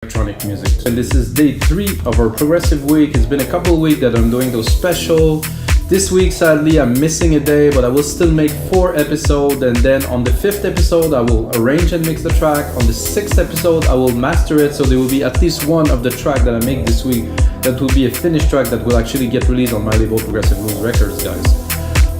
electronic music. And this is day 3 of our progressive week. It's been a couple of weeks that I'm doing those special. This week, sadly, I'm missing a day, but I will still make 4 episodes. And then on the 5th episode, I will arrange and mix the track. On the 6th episode, I will master it. So there will be at least one of the track that I make this week that will be a finished track that will actually get released on my label, Progressive Blues Records, guys.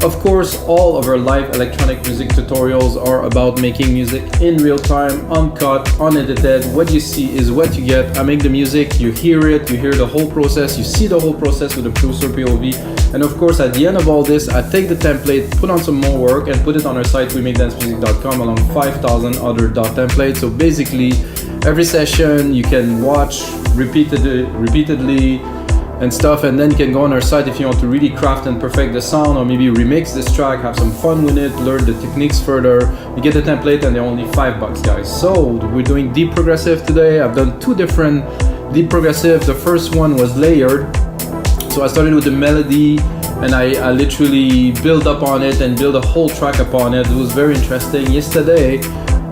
Of course, all of our live electronic music tutorials are about making music in real time, uncut, unedited. What you see is what you get. I make the music, you hear it, you hear the whole process, you see the whole process with the producer POV. And of course, at the end of all this, I take the template, put on some more work, and put it on our site, wemakedancemusic.com, along 5,000 other templates. So basically, every session you can watch repeatedly and stuff, and then you can go on our site if you want to really craft and perfect the sound, or maybe remix this track, have some fun with it, learn the techniques further. You get the template and they're only $5, guys. So we're doing deep progressive today. I've done 2 different deep progressive. The first one was layered. So I started with the melody and I literally build up on it and build a whole track upon it. It was very interesting. Yesterday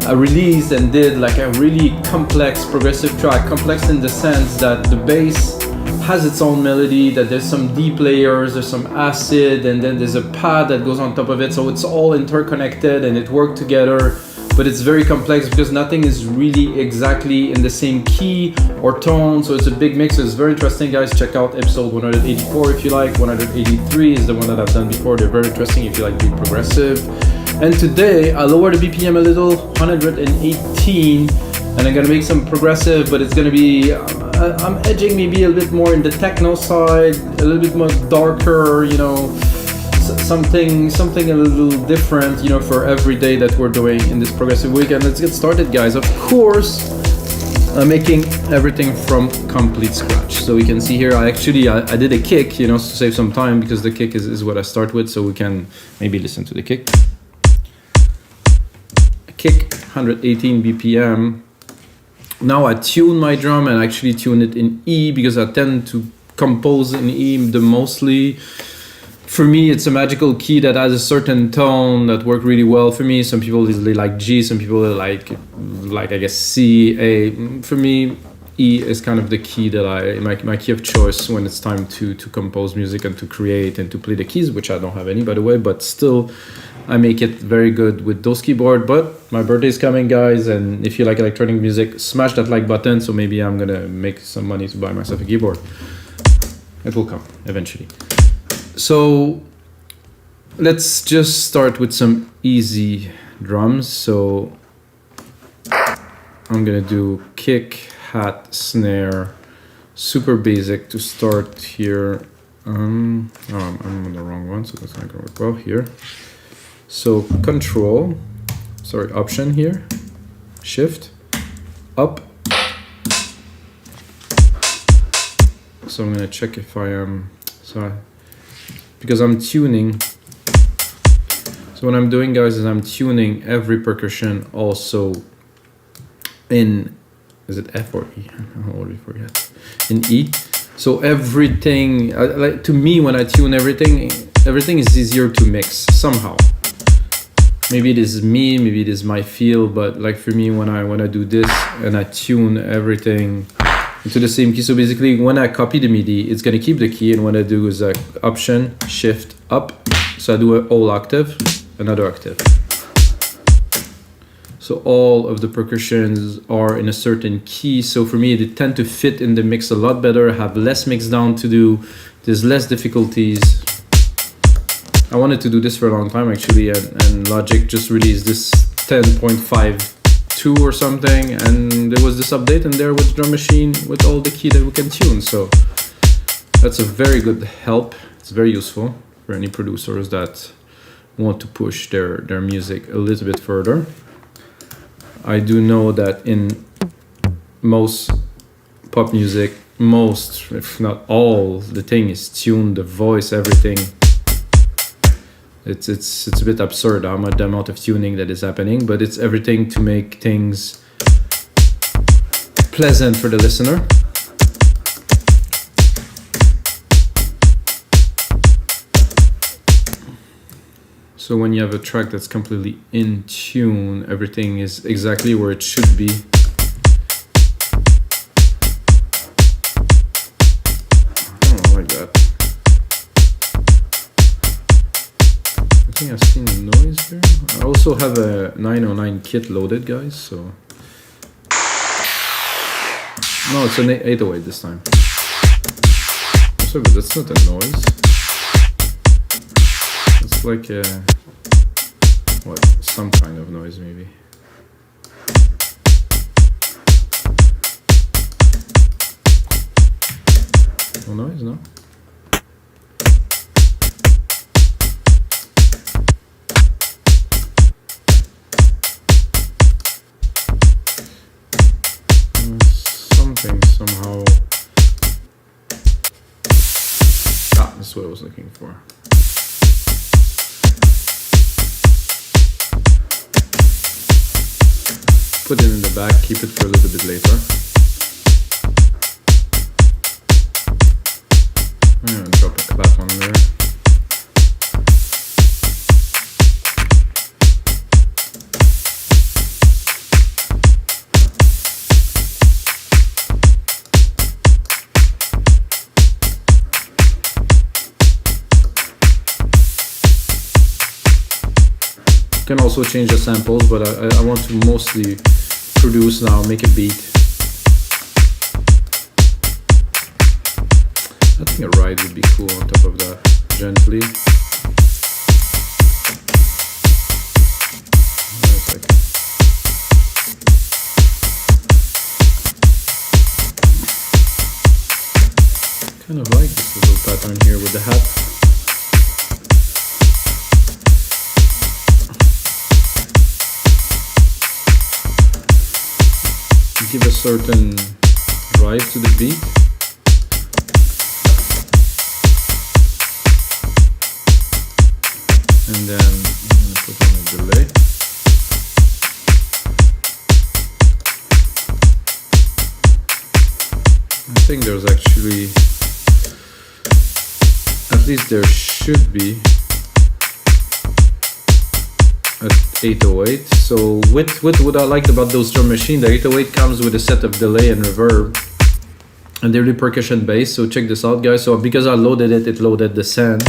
I released and did like a really complex progressive track, complex in the sense that the bass has its own melody, that there's some deep layers, there's some acid, and then there's a pad that goes on top of it. So it's all interconnected and it worked together, but it's very complex because nothing is really exactly in the same key or tone. So it's a big mix. So it's very interesting, guys. Check out episode 184 if you like. 183 is the one that I've done before. They're very interesting if you like deep progressive. And today I lowered the BPM a little, 118, and I'm gonna make some progressive, but it's gonna be I'm edging maybe a little bit more in the techno side, a little bit more darker, you know, something a little different, you know, for every day that we're doing in this progressive week. And let's get started, guys. Of course, I'm making everything from complete scratch. So you can see here, I did a kick, you know, to save some time, because the kick is what I start with. So we can maybe listen to the kick. A kick, 118 BPM. Now I tune my drum and actually tune it in E, because I tend to compose in E the mostly. For me, it's a magical key that has a certain tone that works really well for me. Some people really like G, some people like I guess C, A. For me, E is kind of the key that my key of choice when it's time to compose music and to create and to play the keys, which I don't have any, by the way, but still I make it very good with those keyboard. But my birthday is coming, guys, and if you like electronic music, smash that like button. So maybe I'm gonna make some money to buy myself a keyboard. It will come eventually. So let's just start with some easy drums. So I'm gonna do kick, hat, snare, super basic to start here. I'm on the wrong one, so that's not gonna work well here. So option here, shift, up. So I'm gonna check if I am, because I'm tuning. So what I'm doing, guys, is I'm tuning every percussion also in, is it F or E? I already forget. In E. So everything, like to me, when I tune everything is easier to mix somehow. Maybe it is me, maybe it is my feel, but like for me, when I do this and I tune everything into the same key. So basically, when I copy the MIDI, it's gonna keep the key, and what I do is option, shift, up. So I do a whole octave, another octave. So all of the percussions are in a certain key. So for me, they tend to fit in the mix a lot better, have less mix down to do. There's less difficulties. I wanted to do this for a long time, actually, and Logic just released this 10.52 or something, and there was this update in there with Drum Machine with all the key that we can tune. So that's a very good help. It's very useful for any producers that want to push their music a little bit further. I do know that in most pop music, most, if not all, the thing is tuned, the voice, everything. It's a bit absurd the amount of tuning that is happening, but it's everything to make things pleasant for the listener. So when you have a track that's completely in tune, everything is exactly where it should be. like that. I think I've seen a noise here. I also have a 909 kit loaded, guys, so... No, it's an 808 this time. So, but that's not a noise. It's like a... what? Some kind of noise, maybe. No noise, no? Something somehow... Ah, that's what I was looking for. Put it in the back, keep it for a little bit later. I'm gonna drop a clap on there. You can also change the samples, but I want to mostly produce now, make a beat. I think a ride would be cool on top of that, gently. Wait a second. Kind of like this little pattern here with the hat. Give a certain drive to the beat. And then I'm going to put on a delay. I think there's actually, at least there should be at 808. So with what I liked about those drum machines, the 808 comes with a set of delay and reverb, and they're really percussion based. So check this out, guys. So because I loaded it, it loaded the send.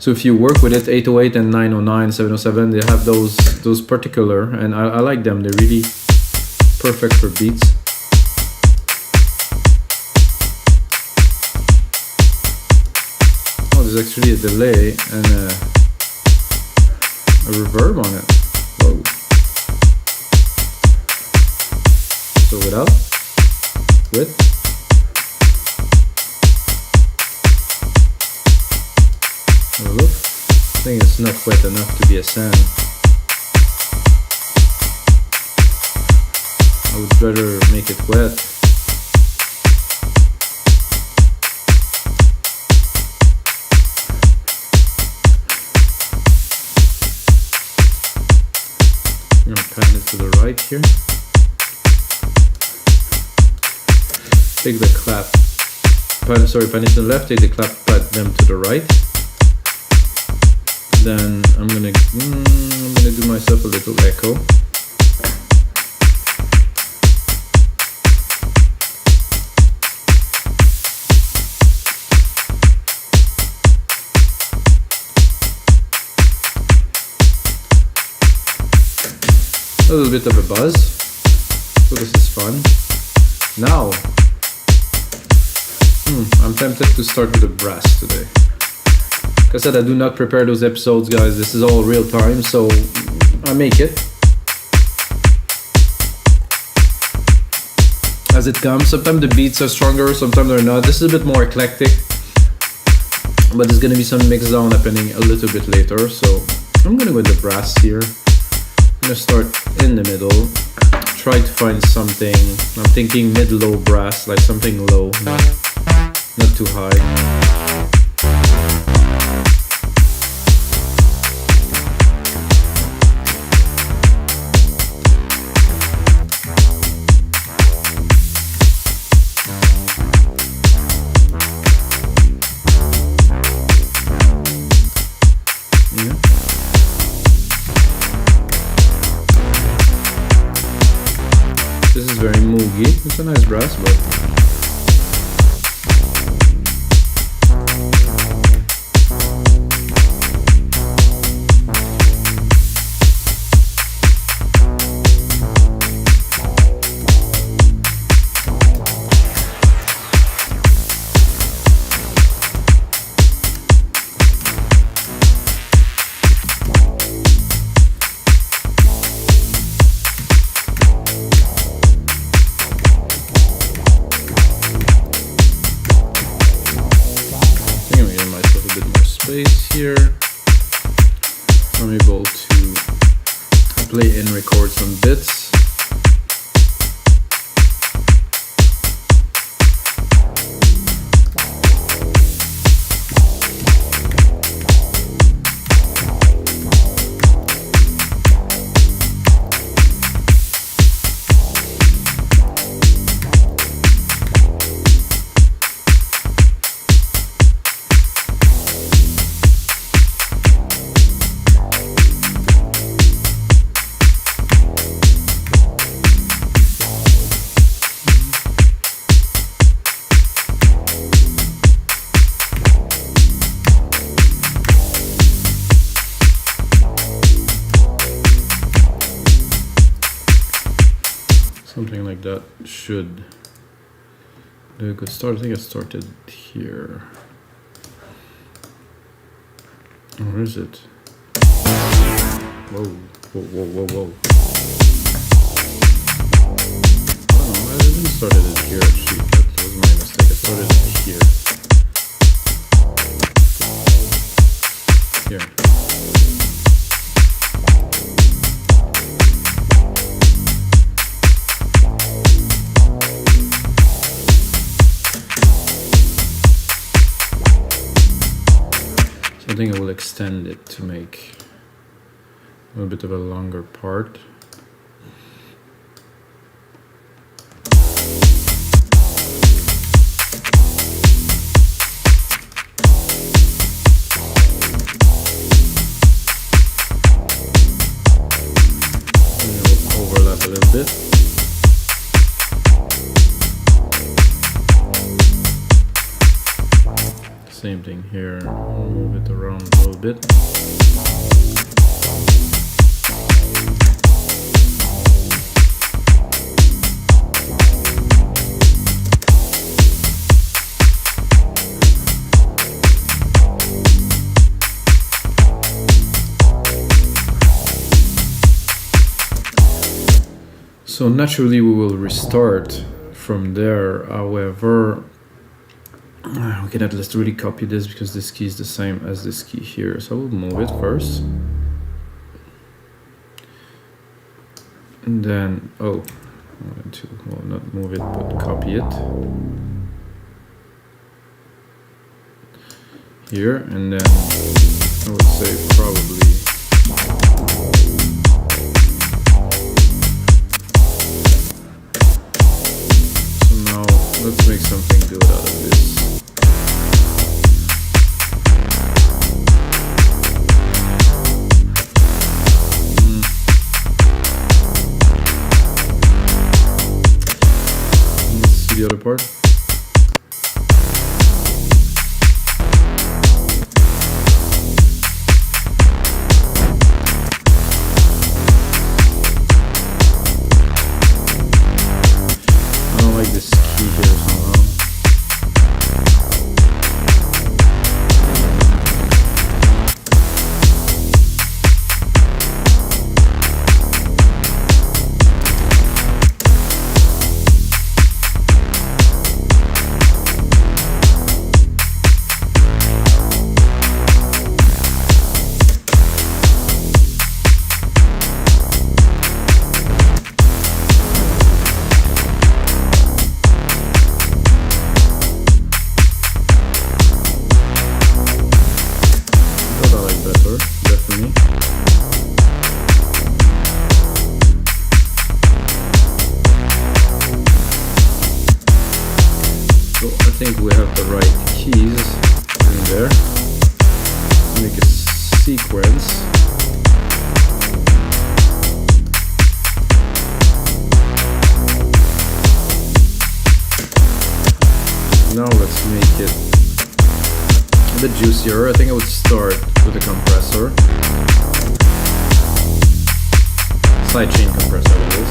So if you work with it, 808 and 909, 707, they have those particular, and I like them. They're really perfect for beats. Oh, there's actually a delay and a reverb on it. Whoa. So without, with. Have a look. I think it's not wet enough to be a sand. I would rather make it wet. I'm going to pan it to the right here. Take the clap, pan it to the left, take the clap, pat them to the right. Then I'm gonna do myself a little echo. A little bit of a buzz, so this is fun. Now, I'm tempted to start with the brass today. Like I said, I do not prepare those episodes, guys. This is all real time, so I make it as it comes. Sometimes the beats are stronger, sometimes they're not. This is a bit more eclectic, but there's gonna be some mix down happening a little bit later. So I'm gonna go with the brass here. I'm gonna start in the middle, try to find something. I'm thinking mid-low brass, like something low, not too high. This is very moogie. It's a nice brass, but space here. I'm able to play and record some bits. Something like that should do a good start. I think I started here. Where is it? Whoa, whoa, whoa, whoa, whoa. Oh no, I didn't start it here actually. That was my mistake. I started it here. Here. I think I will extend it to make a little bit of a longer part. And it will overlap a little bit. Same thing here, move it around a little bit. So naturally we will restart from there, however, we cannot just really copy this because this key is the same as this key here. So I will move it first. And then, well, not move it, but copy it. Here, and then I would say probably so now let's make something good out of this. The other part. I don't like this key here somehow. I think we have the right keys in there. Make a sequence. Now let's make it a bit juicier. I think I would start with a compressor. Sidechain compressor it is.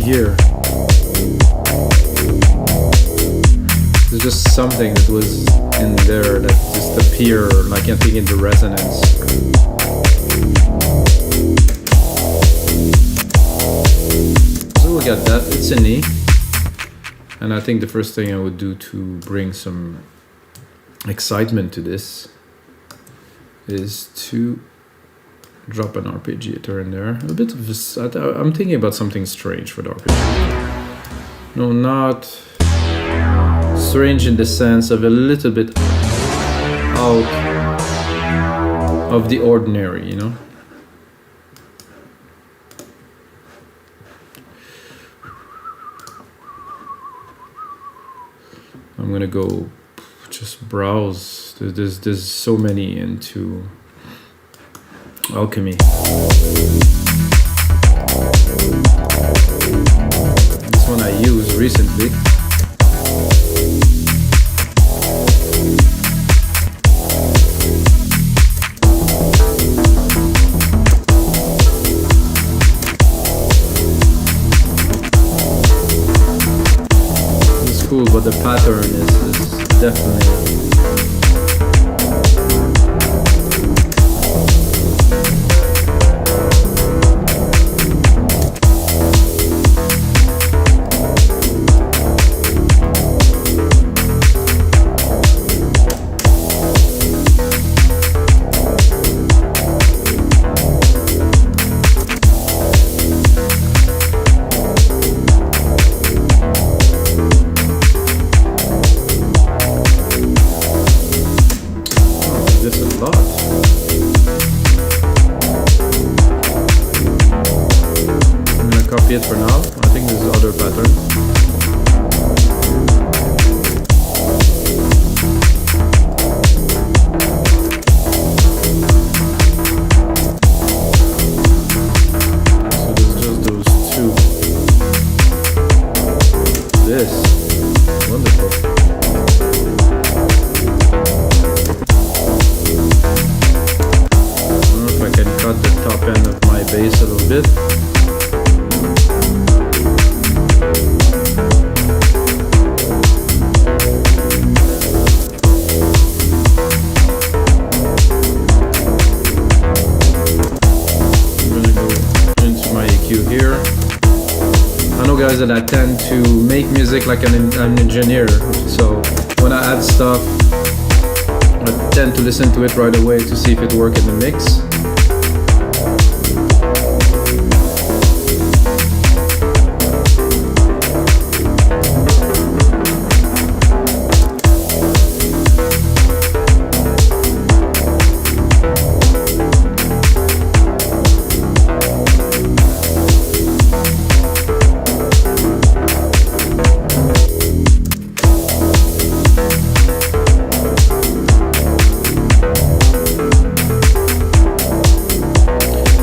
here. There's just something that was in there that just appeared, like I think in the resonance. So we got that, it's an E. And I think the first thing I would do to bring some excitement to this is to drop an arpeggiator in there. A bit of this, I'm thinking about something strange for the arpeggiator. No, not strange in the sense of a little bit out of the ordinary, you know? I'm gonna go just browse. There's so many into alchemy. This one I used recently. It's cool, but the pattern is definitely it for now. I think there's other pattern. So there's just those two. This, wonderful. I don't know if I can cut the top end of my bass a little bit. Here, I know, guys, that I tend to make music like an engineer. So when I add stuff, I tend to listen to it right away to see if it works in the mix.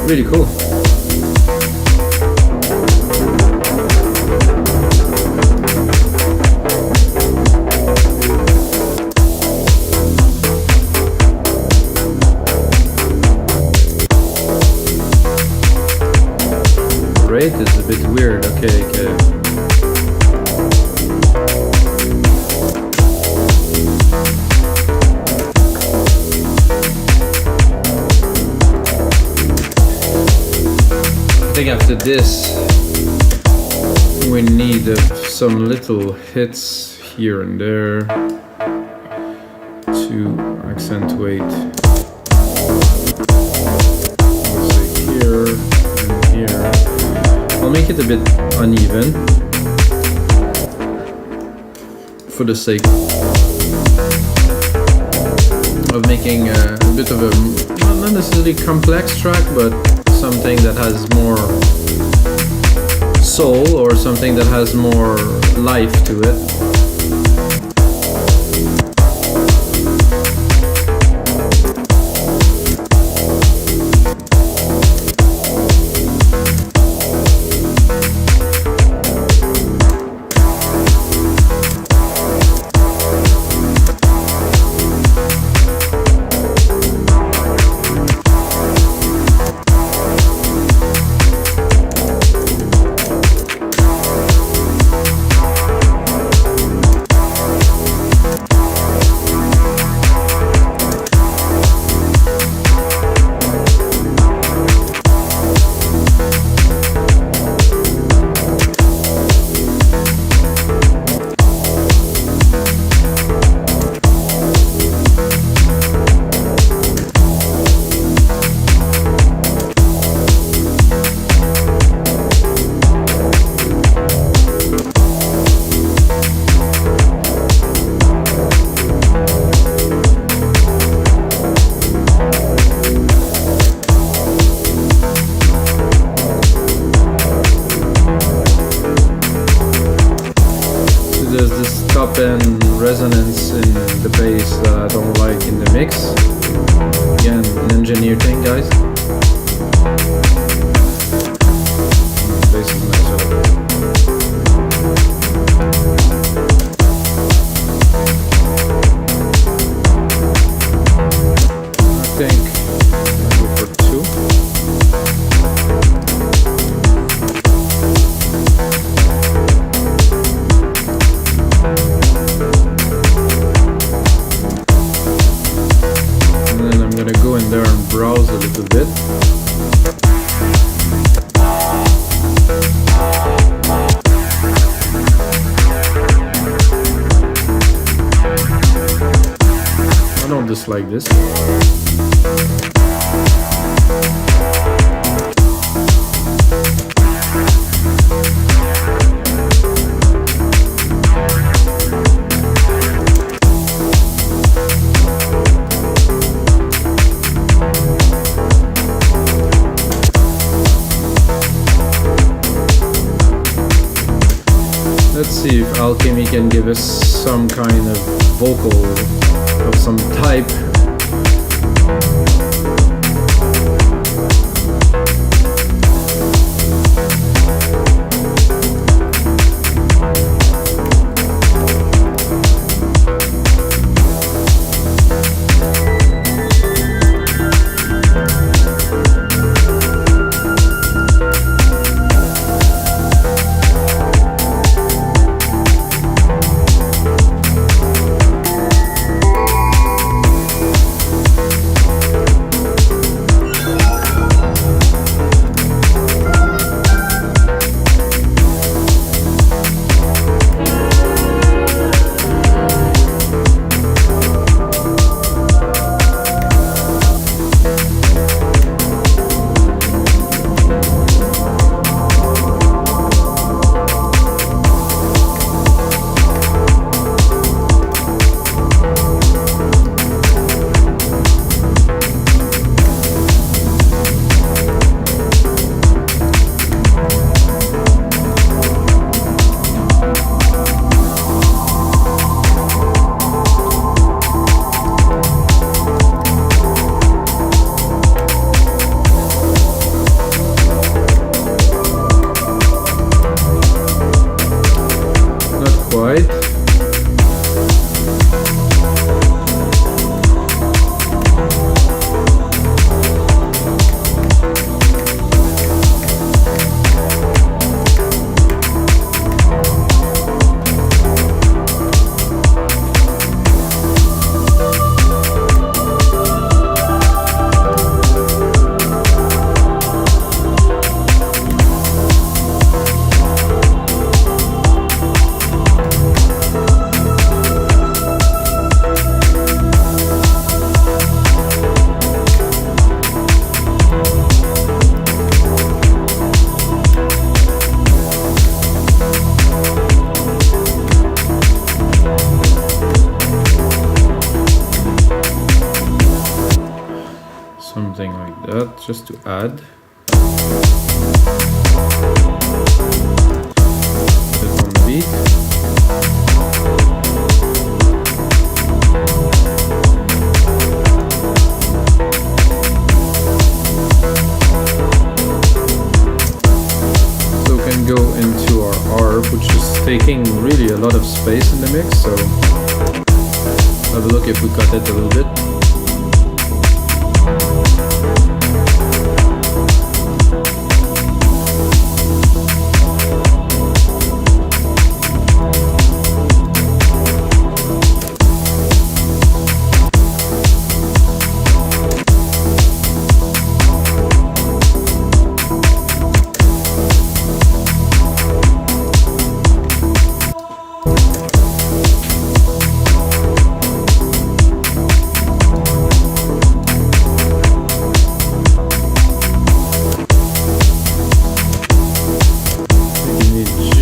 Really cool. Rate is a bit weird. Okay. I think after this we need some little hits here and there to accentuate. Let's say here and here. I'll make it a bit uneven for the sake of making a bit of a, not necessarily complex track, but something that has more soul or something that has more life to it. just like this. Let's see if Alchemy can give us some kind of vocal of some type. Something like that, just to add. Put it on the beat. So we can go into our arp, which is taking really a lot of space in the mix, so have a look if we cut it a little bit.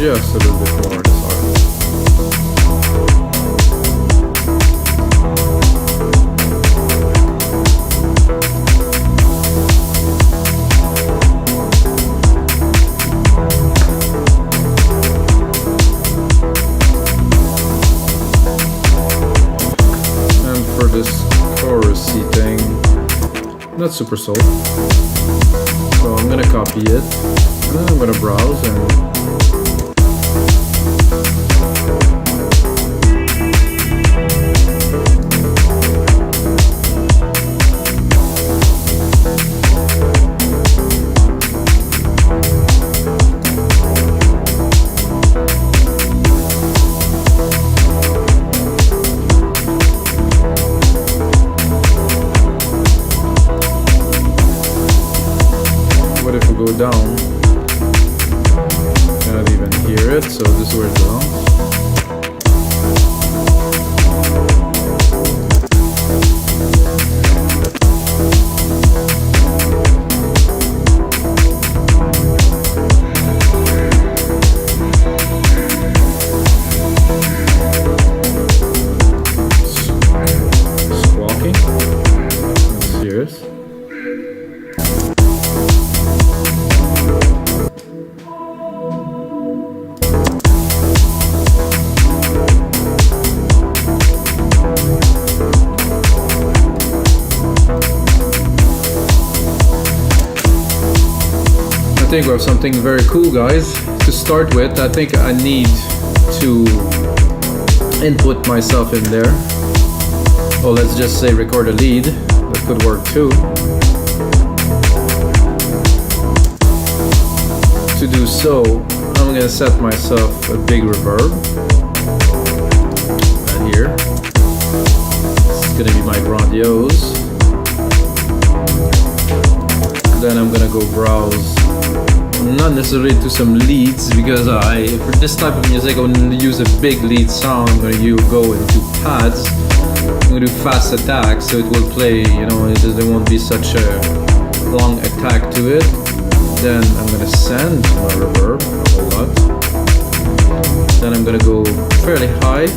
Just a little bit more this arm. And for this chorusy thing, not super soul. So I'm gonna copy it, and then I'm gonna browse and go down. Cannot even hear it, so this is where it belongs. think we have something very cool, guys. To start with, I think I need to input myself in there. Well, let's just say record a lead. That could work too. To do so, I'm gonna set myself a big reverb. Right here. This is gonna be my grandiose. Then I'm gonna go browse, not necessarily to some leads, because for this type of music I'm gonna use a big lead sound. I'm gonna go into pads. I'm gonna do fast attack, so it will play, there won't be such a long attack to it. Then I'm gonna send my reverb a whole lot. Then I'm gonna go fairly high.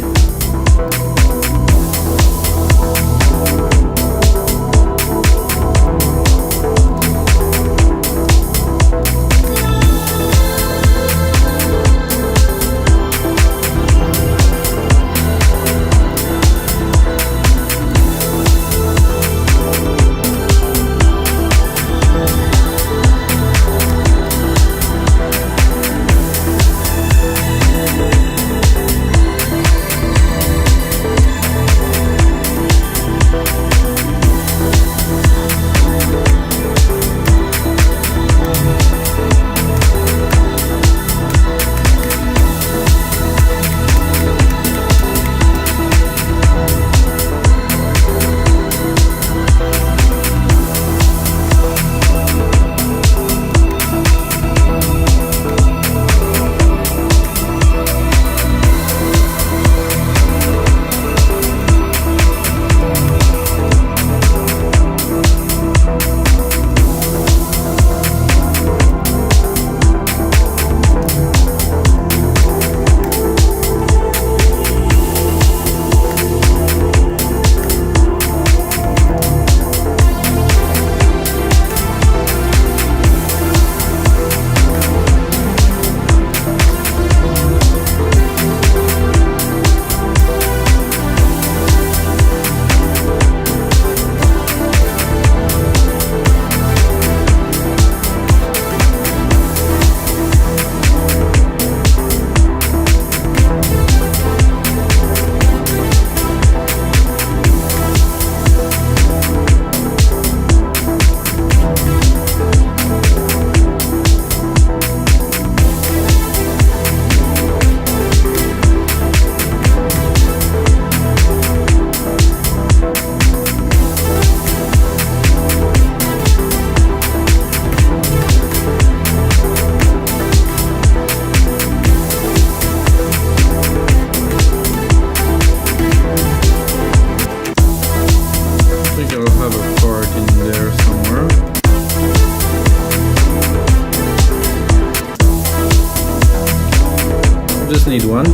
Need one. I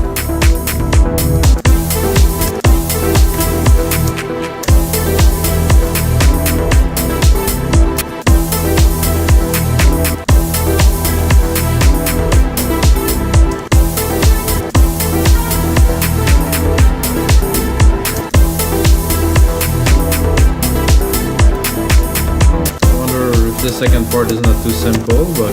wonder if the second part is not too simple, but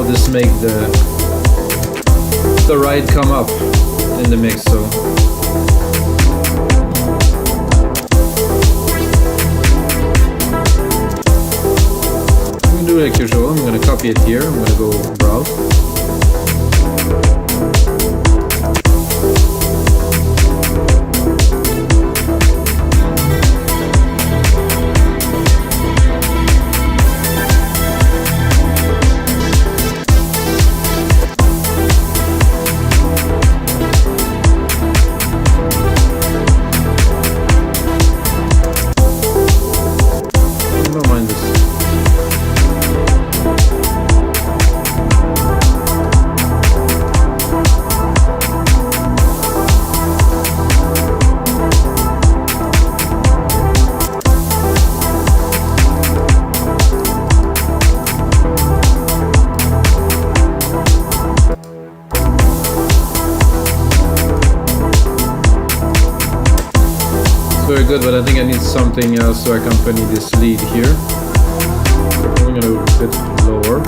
This make the ride come up in the mix. So I'm gonna do like usual. I'm gonna copy it here. I'm gonna go browse. very good, but I think I need something else to accompany this lead here. I'm gonna go a bit lower.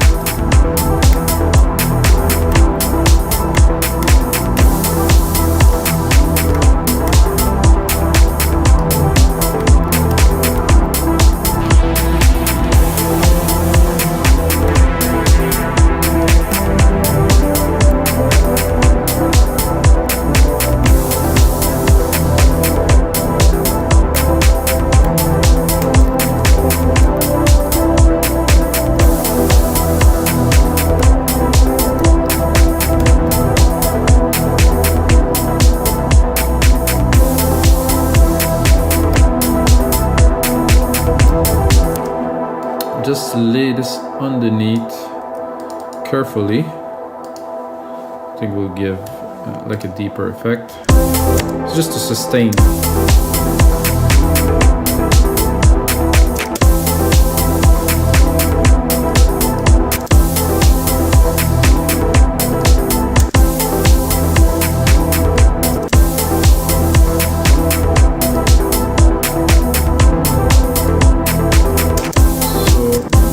Just lay this underneath carefully. I think we'll give like a deeper effect. It's just to sustain.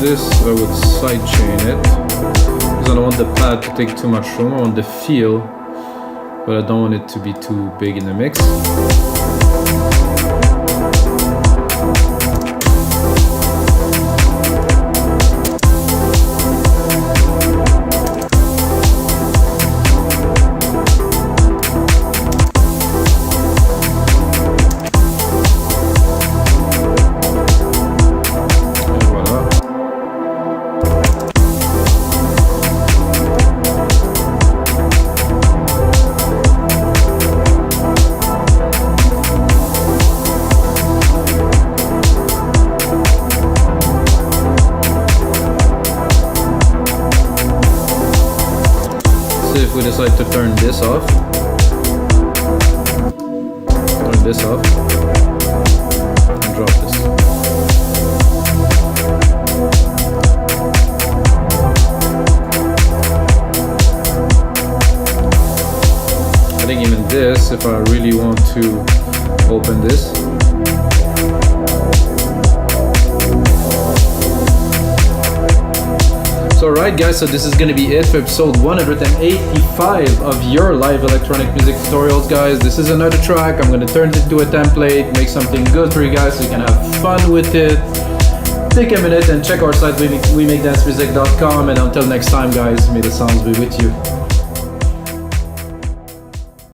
This I would sidechain it because I don't want the pad to take too much room. I want the feel, but I don't want it to be too big in the mix. If we decide to turn this off, and drop this. I think even this, if I really want to open this, so alright guys, so this is gonna be it for episode 185 of your live electronic music tutorials, guys. This is another track. I'm gonna turn it into a template, make something good for you guys so you can have fun with it. Take a minute and check our site, we makedancemusic.com, and until next time guys, may the sounds be with you.